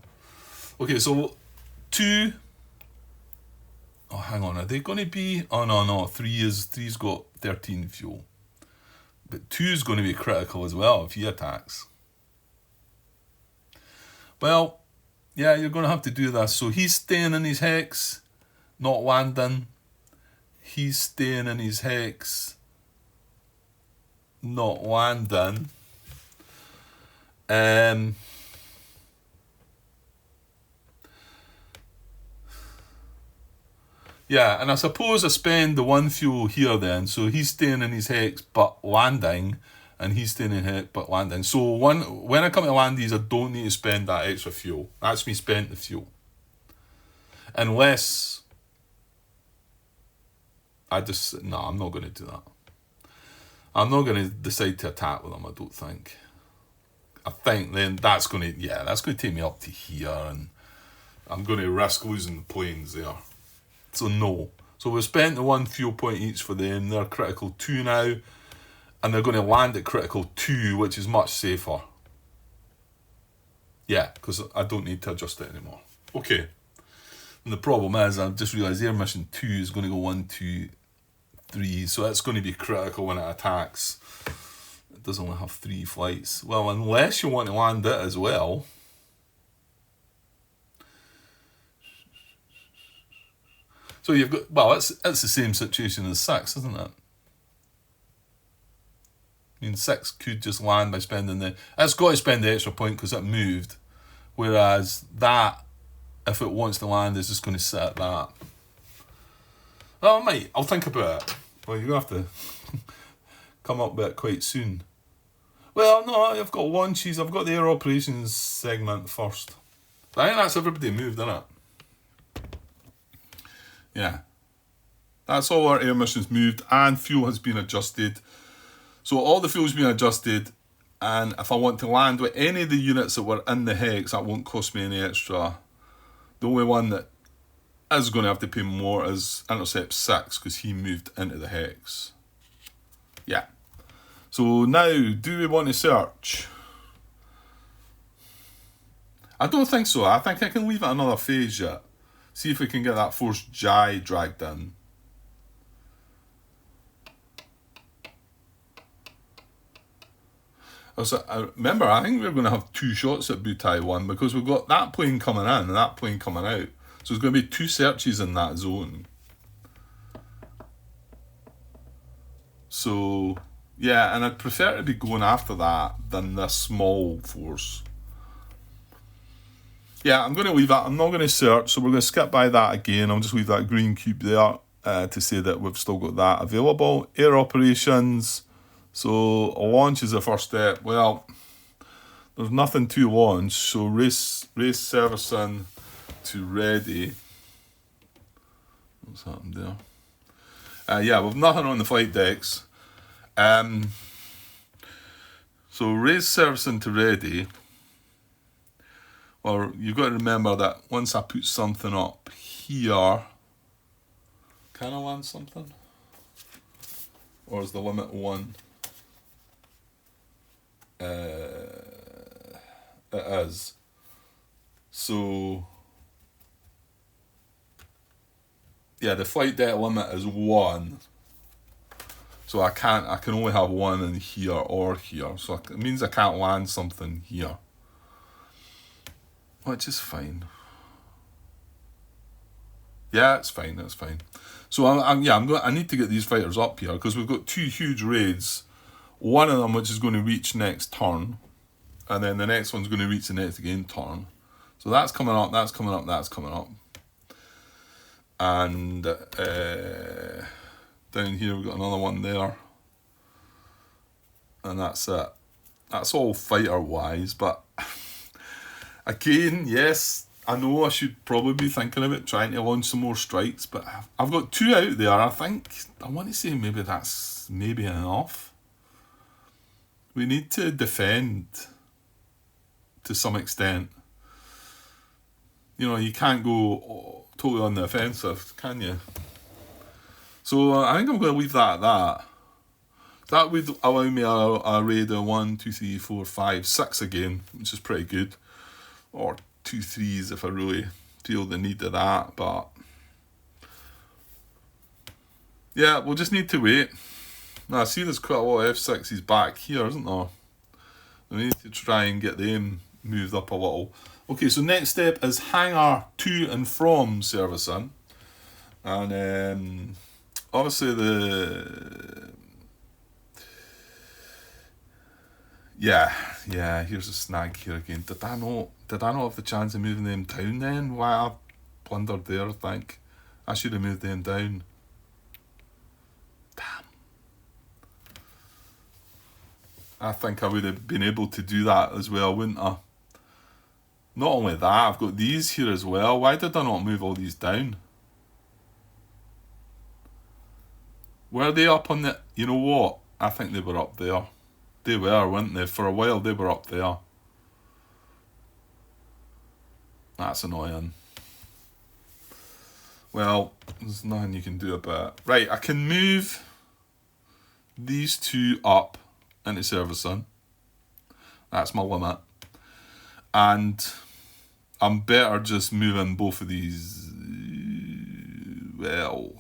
Okay, so 2. Oh, hang on, are they going to be... Oh, no, 3's got 13 fuel. But 2's going to be critical as well if he attacks. Well, yeah, you're going to have to do this. So he's staying in his hex, not landing. He's staying in his hex, not landing. Yeah, and I suppose I spend the 1 fuel here then. So he's staying in his hex but landing, and he's staying in hex but landing. So when I come to land these, I don't need to spend that extra fuel. That's me spent the fuel. Unless I just... No, I'm not going to do that. I'm not going to decide to attack with them, I don't think. I think then that's going to take me up to here, and I'm going to risk losing the planes there. So no. So we've spent the 1 fuel point each for them. They're critical 2 now. And they're going to land at critical 2, which is much safer. Yeah, because I don't need to adjust it anymore. Okay. And the problem is, I've just realised air mission 2 is going to go 1, 2, 3. So it's going to be critical when it attacks. It does only have 3 flights. Well, unless you want to land it as well. So you've got, well, it's the same situation as 6, isn't it? I mean, 6 could just land by spending the... It's got to spend the extra point because it moved. Whereas that, if it wants to land, is just going to sit at that. Well, I'll think about it. Well, you're going to have to come up with it quite soon. Well, no, I've got launches. I've got the air operations segment first. I think that's everybody moved, isn't it? Yeah. That's all our air missions moved, and fuel has been adjusted. So all the fuel's been adjusted, and if I want to land with any of the units that were in the hex, that won't cost me any extra. The only one that is going to have to pay more is Intercept 6, because he moved into the hex. Yeah. So now, do we want to search? I don't think so. I think I can leave it another phase yet. See if we can get that Force J dragged in. Remember, I think we're going to have 2 shots at Butai 1 because we've got that plane coming in and that plane coming out. So there's going to be 2 searches in that zone. So, yeah, and I'd prefer to be going after that than this small force. Yeah, I'm going to leave that. I'm not going to search, so we're going to skip by that again. I'll just leave that green cube there to say that we've still got that available. Air operations. So a launch is the first step. Well, there's nothing to launch, so race servicing to ready. What's happened there? Yeah, we've nothing on the flight decks. So race servicing to ready. Or you've got to remember that once I put something up here, can I land something? Or is the limit 1? It is. So yeah, the flight deck limit is 1. So I can only have 1 in here or here. So it means I can't land something here. Which is fine. Yeah, it's fine. That's fine. So I need to get these fighters up here because we've got 2 huge raids. One of them which is going to reach next turn, and then the next one's going to reach the next again turn. So that's coming up. That's coming up. That's coming up. And down here we've got another one there, and that's it. That's all fighter wise, but. Again, yes, I know I should probably be thinking about trying to launch some more strikes, but I've got 2 out there. I want to say maybe that's enough. We need to defend to some extent. You know, you can't go totally on the offensive, can you? So I think I'm going to leave that at that. That would allow me a raid of 1, 2, 3, 4, 5, 6 again, which is pretty good. Or 2 3s if I really feel the need of that, but yeah, we'll just need to wait. Now I see there's quite a lot of F6s back here, isn't there? We need to try and get them moved up a little. Okay, so next step is hangar to and from servicing, and obviously yeah, here's a snag here again. Did I not have the chance of moving them down then? Why I blundered there, I think. I should have moved them down. Damn. I think I would have been able to do that as well, wouldn't I? Not only that, I've got these here as well. Why did I not move all these down? Were they up on the... You know what? I think they were up there. They were, weren't they? For a while they were up there. That's annoying. Well, there's nothing you can do about it. Right, I can move these two up into service zone. That's my limit. And I'm better just moving both of these. Well,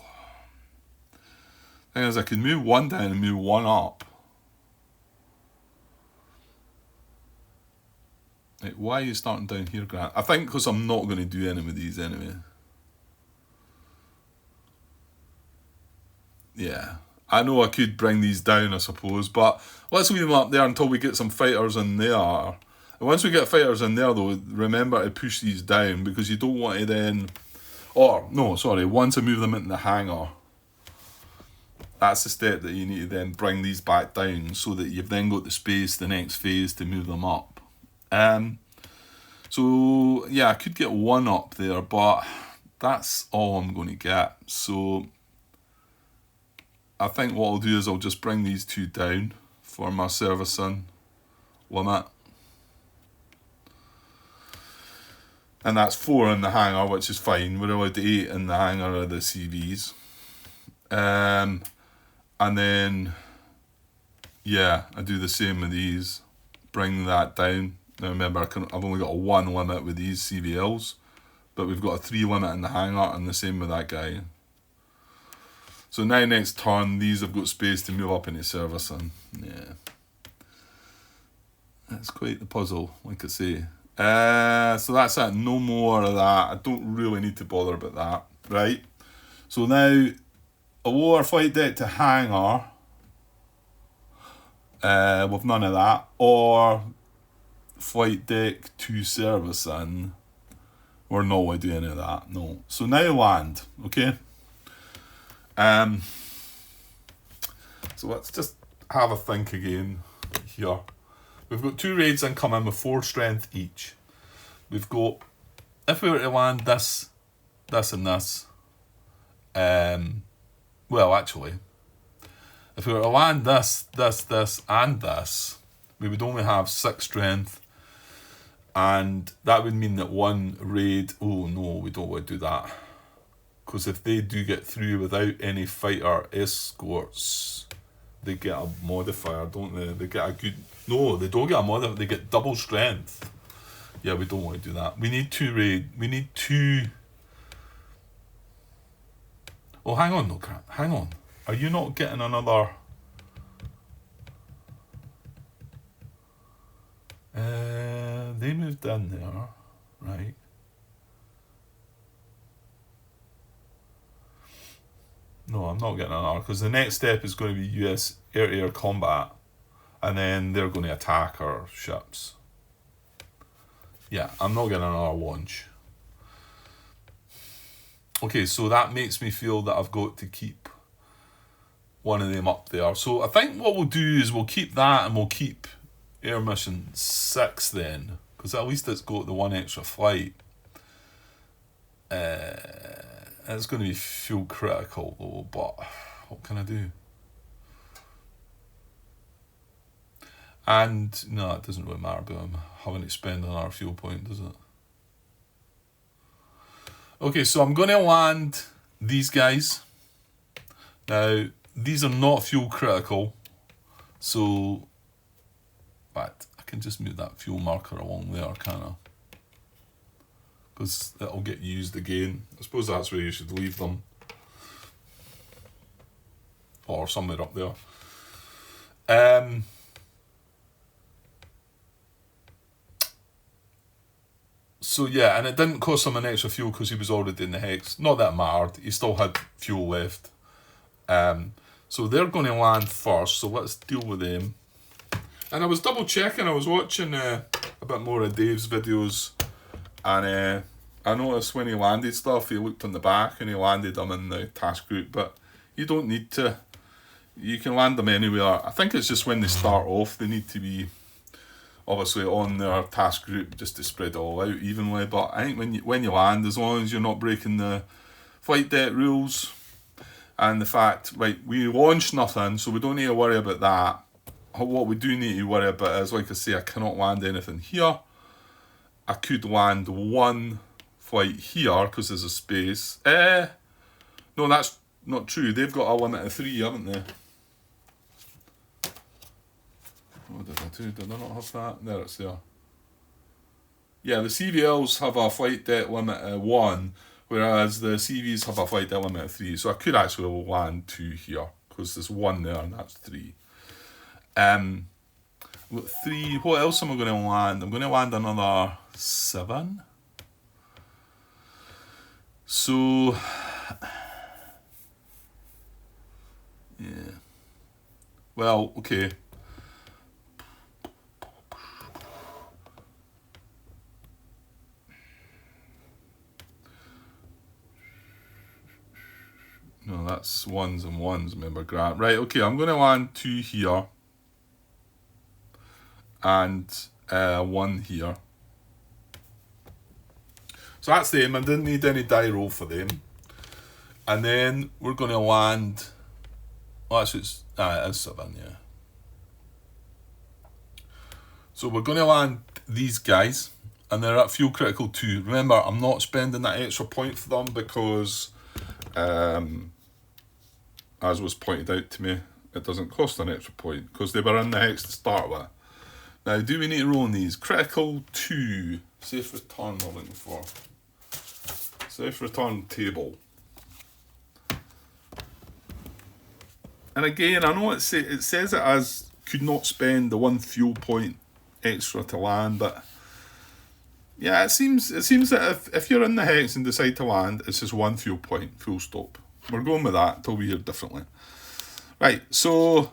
thing is, I can move one down and move one up. Like, why are you starting down here, Grant? I think because I'm not going to do any of these anyway. Yeah. I know I could bring these down, I suppose, but let's leave them up there until we get some fighters in there. And once we get fighters in there, though, remember to push these down, because you don't want to then... Or, no, sorry, once I move them into the hangar, that's the step that you need to then bring these back down, so that you've then got the space, the next phase, to move them up. So, yeah, I could get one up there, but that's all I'm going to get. So, I think what I'll do is I'll just bring these two down for my servicing limit. And that's 4 in the hangar, which is fine. We're allowed to 8 in the hangar of the CVs. And then, yeah, I do the same with these. Bring that down. Now remember, I've only got a 1 limit with these CVLs, but we've got a 3 limit in the hangar, and the same with that guy. So now next turn, these have got space to move up into servicing. Yeah. That's quite the puzzle, like I say. So that's it. No more of that. I don't really need to bother about that. Right? So now, a lower flight deck to hangar, with none of that, or flight deck to servicing, we're not going to do any of that. No. So now land. Okay? So let's just have a think again here. We've got 2 raids incoming with 4 strength each. We've got, if we were to land this, and this, well, actually, if we were to land this, and this, we would only have 6 strength, and that would mean that 1 raid, oh no, we don't want to do that. Because if they do get through without any fighter escorts, they get a modifier, don't they? They get a good... No, they don't get a modifier. They get double strength. Yeah, we don't want to do that. We need 2 raid. We need 2... Oh, hang on, no, hang on. Are you not getting another... They moved in there, right? No, I'm not getting another, because the next step is going to be US air-to-air combat, and then they're going to attack our ships. Yeah, I'm not getting another launch. Okay, so that makes me feel that I've got to keep one of them up there. So I think what we'll do is we'll keep that, and we'll keep Air Mission 6 then, because at least it's got the 1 extra flight. It's going to be fuel critical though, but what can I do? And no, it doesn't really matter about them having to spend on our fuel point, does it? Okay, so I'm going to land these guys. Now, these are not fuel critical, so, but I can just move that fuel marker along there, can't I? Because it'll get used again. I suppose that's where you should leave them. Or somewhere up there. So yeah, and it didn't cost him an extra fuel because he was already in the hex. Not that it mattered. He still had fuel left. So they're going to land first, so let's deal with them. And I was double checking. I was watching a bit more of Dave's videos, and I noticed when he landed stuff, he looked on the back and he landed them in the task group, but you don't need to. You can land them anywhere. I think it's just when they start off, they need to be obviously on their task group just to spread it all out evenly. But I think when you land, as long as you're not breaking the flight deck rules and the fact, right, we launched nothing, so we don't need to worry about that. What we do need to worry about is, like I say, I cannot land anything here. I could land 1 flight here because there's a space. No, that's not true. They've got a limit of 3, haven't they? What did I do? Did I not have that? There, it's there. Yeah, the CVLs have a flight deck limit of 1, whereas the CVs have a flight deck limit of 3. So I could actually land 2 here, because there's 1 there and that's 3. Got 3. What else am I going to land? I'm going to land another 7. So, yeah. Well, okay. No, that's 1s and 1s, remember, Grant. Right, okay, I'm going to land 2 here. And 1 here. So that's them. I didn't need any die roll for them. And then we're going to land... Well, actually, it is 7, yeah. So we're going to land these guys. And they're at fuel critical 2. Remember, I'm not spending that extra point for them because... as was pointed out to me, it doesn't cost an extra point because they were in the hex to start with. Now, do we need to roll on these? Critical 2. Safe return we're looking for. Safe return table. And again, I know it says it as could not spend the 1 fuel point extra to land, but yeah, it seems that if you're in the hex and decide to land, it's just 1 fuel point, full stop. We're going with that until we hear differently. Right, so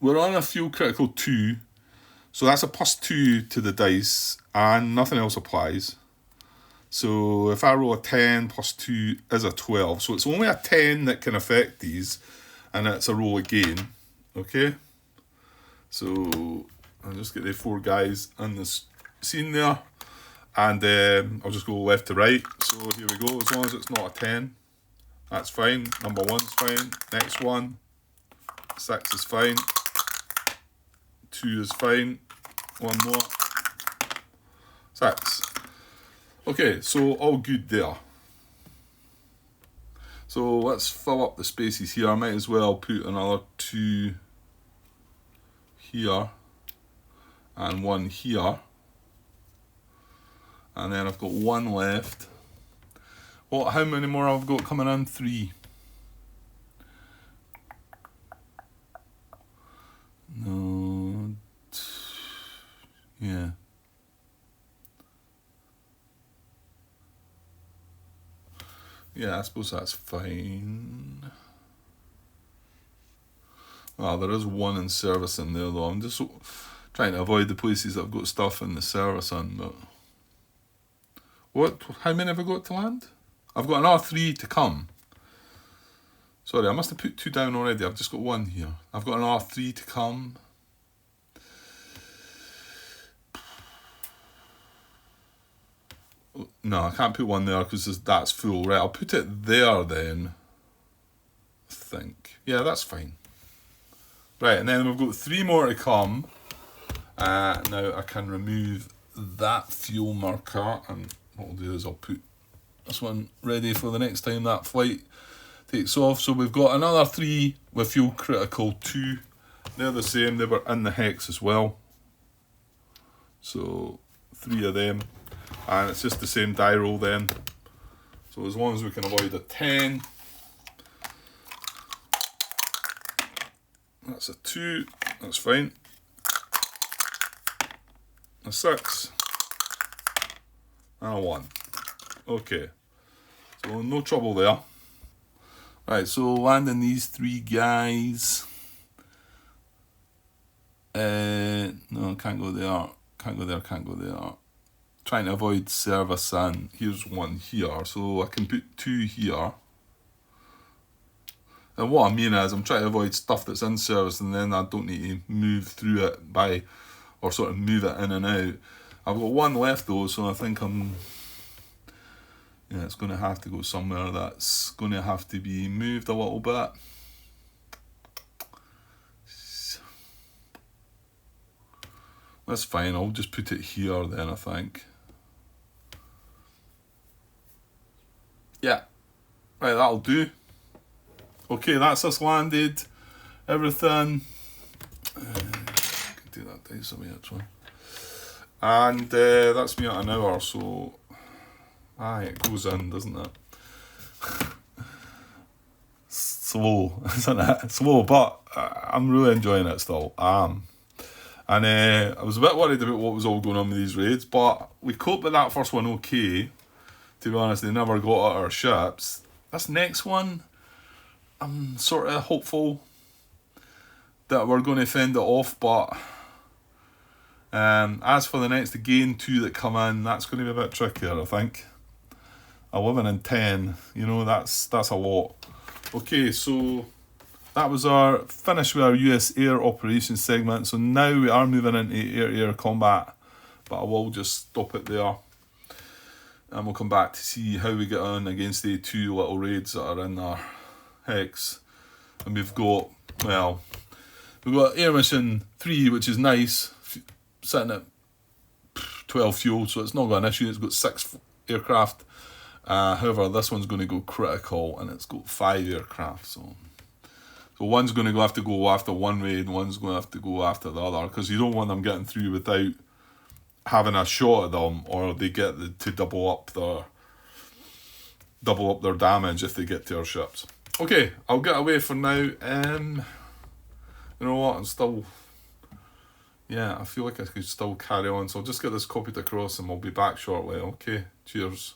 we're on a fuel critical 2, so that's a +2 to the dice, and nothing else applies. So if I roll a 10, +2 is a 12. So it's only a 10 that can affect these, and it's a roll again. Okay? So I'll just get the 4 guys in this scene there, and I'll just go left to right. So here we go, as long as it's not a 10. That's fine. Number 1's fine. Next one. 6 is fine. 2 is fine. 1 more. 6. Okay, so all good there. So let's fill up the spaces here. I might as well put another 2 here and 1 here. And then I've got 1 left. What? How many more I've got coming in? 3. No. Yeah. Yeah, I suppose that's fine. Well, there is 1 in service in there though. I'm just trying to avoid the places that I've got stuff in the service in, but... What? How many have I got to land? I've got another 3 to come. Sorry, I must have put 2 down already. I've just got 1 here. I've got another 3 to come. No, I can't put 1 there because that's full. Right, I'll put it there then. I think. Yeah, that's fine. Right, and then we've got 3 more to come. Now I can remove that fuel marker, and what I'll do is I'll put this one ready for the next time that flight takes off. So we've got another 3 with fuel critical 2. They're the same, they were in the hex as well. So 3 of them. And it's just the same die roll then. So as long as we can avoid a 10. That's a 2, that's fine. A 6. And a 1. Okay. So no trouble there. Right, so landing these 3 guys. No, can't go there. Can't go there, can't go there. Trying to avoid service, and here's 1 here, so I can put 2 here. And what I mean is I'm trying to avoid stuff that's in service and then I don't need to move through it by, or sort of move it in and out. I've got 1 left though, so I think yeah, it's going to have to go somewhere that's going to have to be moved a little bit. That's fine, I'll just put it here then, I think. Yeah, Right, that'll do. Okay, that's us landed. Everything. Can do that dice away actually. And that's me at an hour, so it goes in, doesn't it? Slow, isn't it? Slow, but I'm really enjoying it still. And I was a bit worried about what was all going on with these raids, but we coped with that first one okay. To be honest, they never got at our ships. This next one, I'm sort of hopeful that we're going to fend it off, but as for the next again 2 that come in, that's going to be a bit trickier, I think. 11 and 10, you know, that's a lot. Okay, so that was our finish with our US air operations segment. So now we are moving into air-to-air combat, but I will just stop it there. And we'll come back to see how we get on against the 2 little raids that are in our hex. And we've got Air Mission 3, which is nice, sitting at 12 fuel, so it's not got an issue. It's got 6 aircraft. However, this one's going to go critical, and it's got 5 aircraft. So one's going to have to go after one raid, and one's going to have to go after the other, because you don't want them getting through without having a shot at them, or they get to double up their damage if they get to our ships. Okay, I'll get away for now. You know what? I feel like I could still carry on, so I'll just get this copied across, and we'll be back shortly. Okay, cheers.